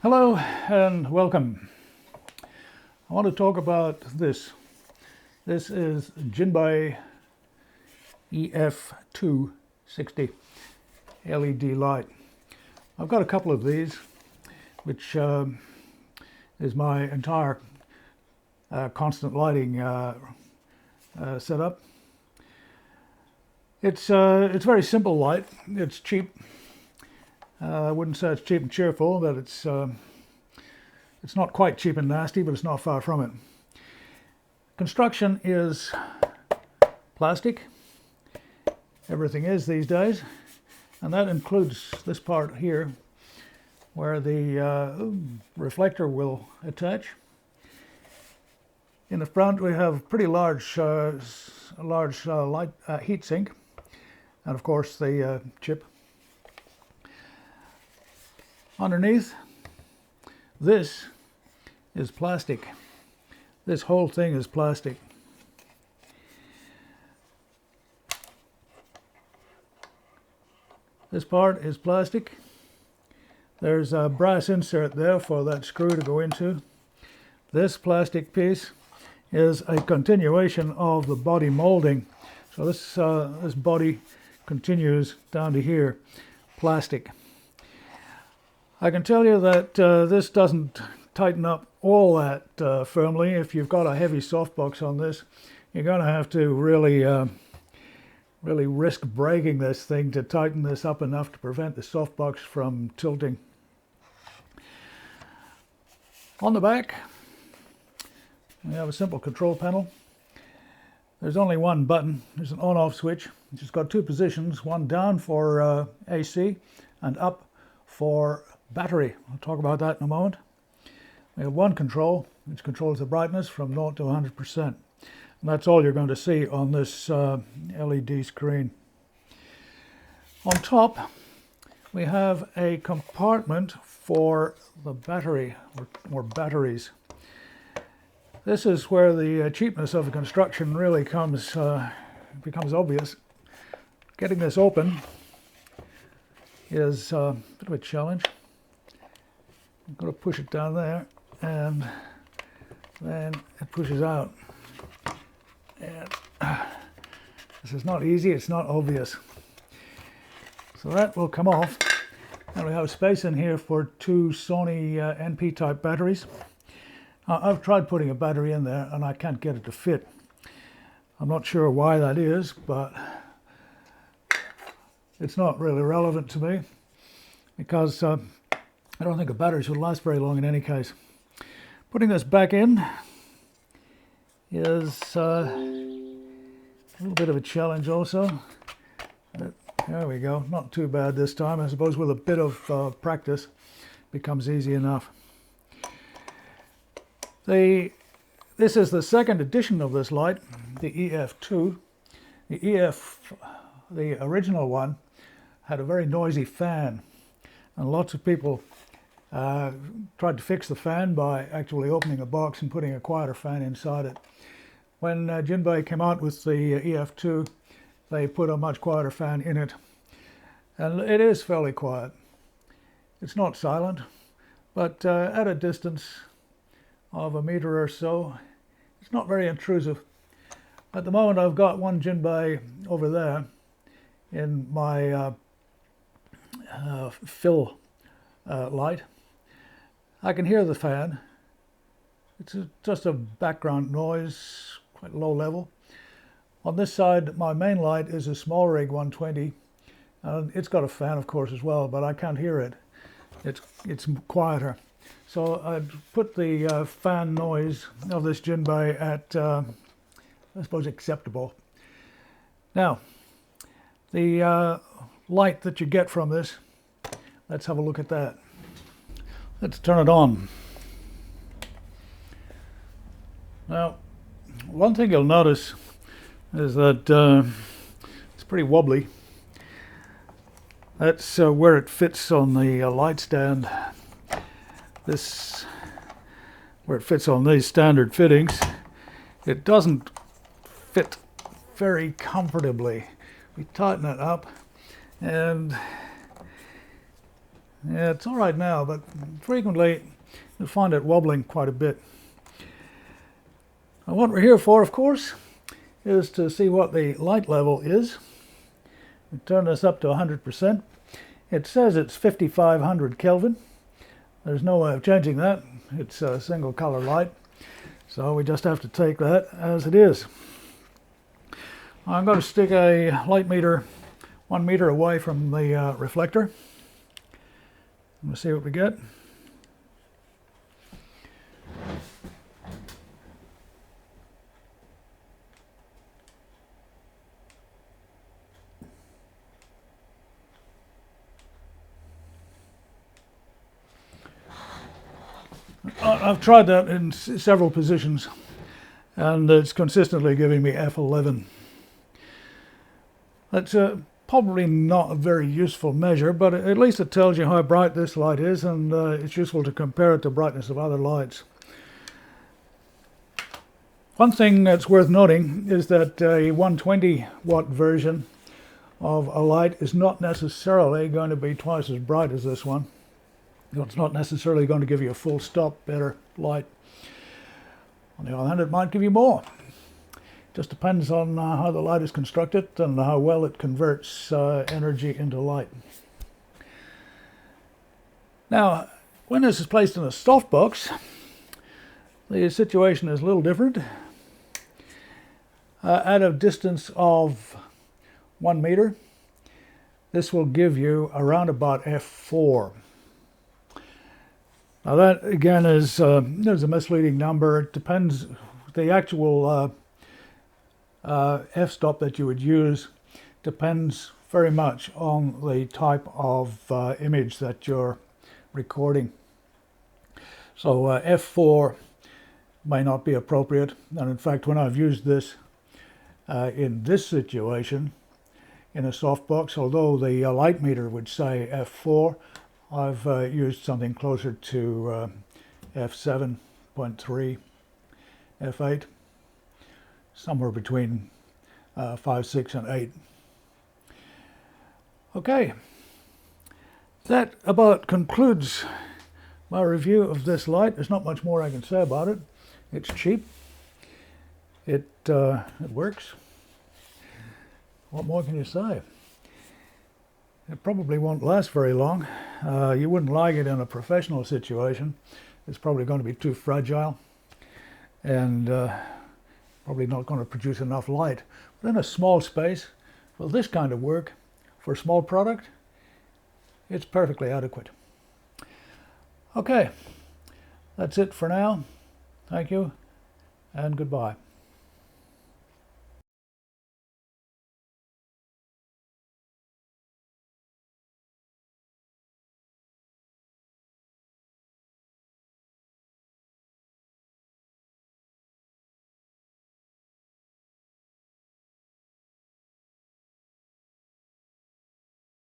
Hello and welcome. I want to talk about this. This is Jinbei EFII60 LED light. I've got a couple of these, which is my entire constant lighting setup. It's very simple light. It's cheap. I wouldn't say it's cheap and cheerful, but it's not quite cheap and nasty, but it's not far from it. Construction is plastic. Everything is these days, and that includes this part here where the reflector will attach. In the front we have pretty large light heat sink, and of course the chip. Underneath, this is plastic. This whole thing is plastic. This part is plastic. There's a brass insert there for that screw to go into. This plastic piece is a continuation of the body molding. So this body continues down to here, plastic. I can tell you that this doesn't tighten up all that firmly. If you've got a heavy softbox on this, you're going to have to really risk breaking this thing to tighten this up enough to prevent the softbox from tilting. On the back, we have a simple control panel. There's only one button. There's an on-off switch, which has got two positions, one down for AC and up for battery. I'll talk about that in a moment. We have one control, which controls the brightness from 0 to 100%. And that's all you're going to see on this LED screen. On top, we have a compartment for the battery, or batteries. This is where the cheapness of the construction really becomes obvious. Getting this open is a bit of a challenge. I'm going to push it down there, and then it pushes out. And this is not easy, it's not obvious. So that will come off, and we have space in here for two Sony NP type batteries. I've tried putting a battery in there and I can't get it to fit. I'm not sure why that is, but it's not really relevant to me, because I don't think the batteries would last very long in any case. Putting this back in is a little bit of a challenge also. But there we go, not too bad this time. I suppose with a bit of practice it becomes easy enough. This is the second edition of this light, the EF2. The original one had a very noisy fan, and lots of people tried to fix the fan by actually opening a box and putting a quieter fan inside it. When Jinbei came out with the EF2, they put a much quieter fan in it, and it is fairly quiet. It's not silent, but at a distance of a meter or so, it's not very intrusive. At the moment I've got one Jinbei over there in my fill light. I can hear the fan. It's just a background noise, quite low level. On this side, my main light is a small rig 120. It's got a fan, of course, as well, but I can't hear it. It's quieter. So I'd put the fan noise of this Jinbei at, I suppose, acceptable. Now, the light that you get from this, let's have a look at that. Let's turn it on. Now, one thing you'll notice is that it's pretty wobbly. That's where it fits on the light stand. This, where it fits on these standard fittings, it doesn't fit very comfortably. We tighten it up, and Yeah, it's all right now, but frequently you'll find it wobbling quite a bit. And what we're here for, of course, is to see what the light level is. We turn this up to 100%. It says it's 5500 Kelvin. There's no way of changing that. It's a single color light. So we just have to take that as it is. I'm going to stick a light meter 1 meter away from the reflector. We'll see what we get. I've tried that in several positions, and it's consistently giving me F11. That's probably not a very useful measure, but at least it tells you how bright this light is, and it's useful to compare it to brightness of other lights. One thing that's worth noting is that a 120 watt version of a light is not necessarily going to be twice as bright as this one. It's not necessarily going to give you a full stop better light. On the other hand, it might give you more. Just depends on how the light is constructed and how well it converts energy into light. Now, when this is placed in a softbox, the situation is a little different. At a distance of 1 meter, this will give you around about F4. Now that again is there's a misleading number. It depends. The actual f-stop that you would use depends very much on the type of image that you're recording. So f4 may not be appropriate, and in fact when I've used this in this situation in a softbox, although the light meter would say f4, I've used something closer to f7.3, f8, somewhere between 5, 6, and 8. Okay, that about concludes my review of this light. There's not much more I can say about it. It's cheap. It works. What more can you say? It probably won't last very long. You wouldn't like it in a professional situation. It's probably going to be too fragile and probably not going to produce enough light. But in a small space, for this kind of work, for a small product, it's perfectly adequate. Okay, that's it for now. Thank you and goodbye.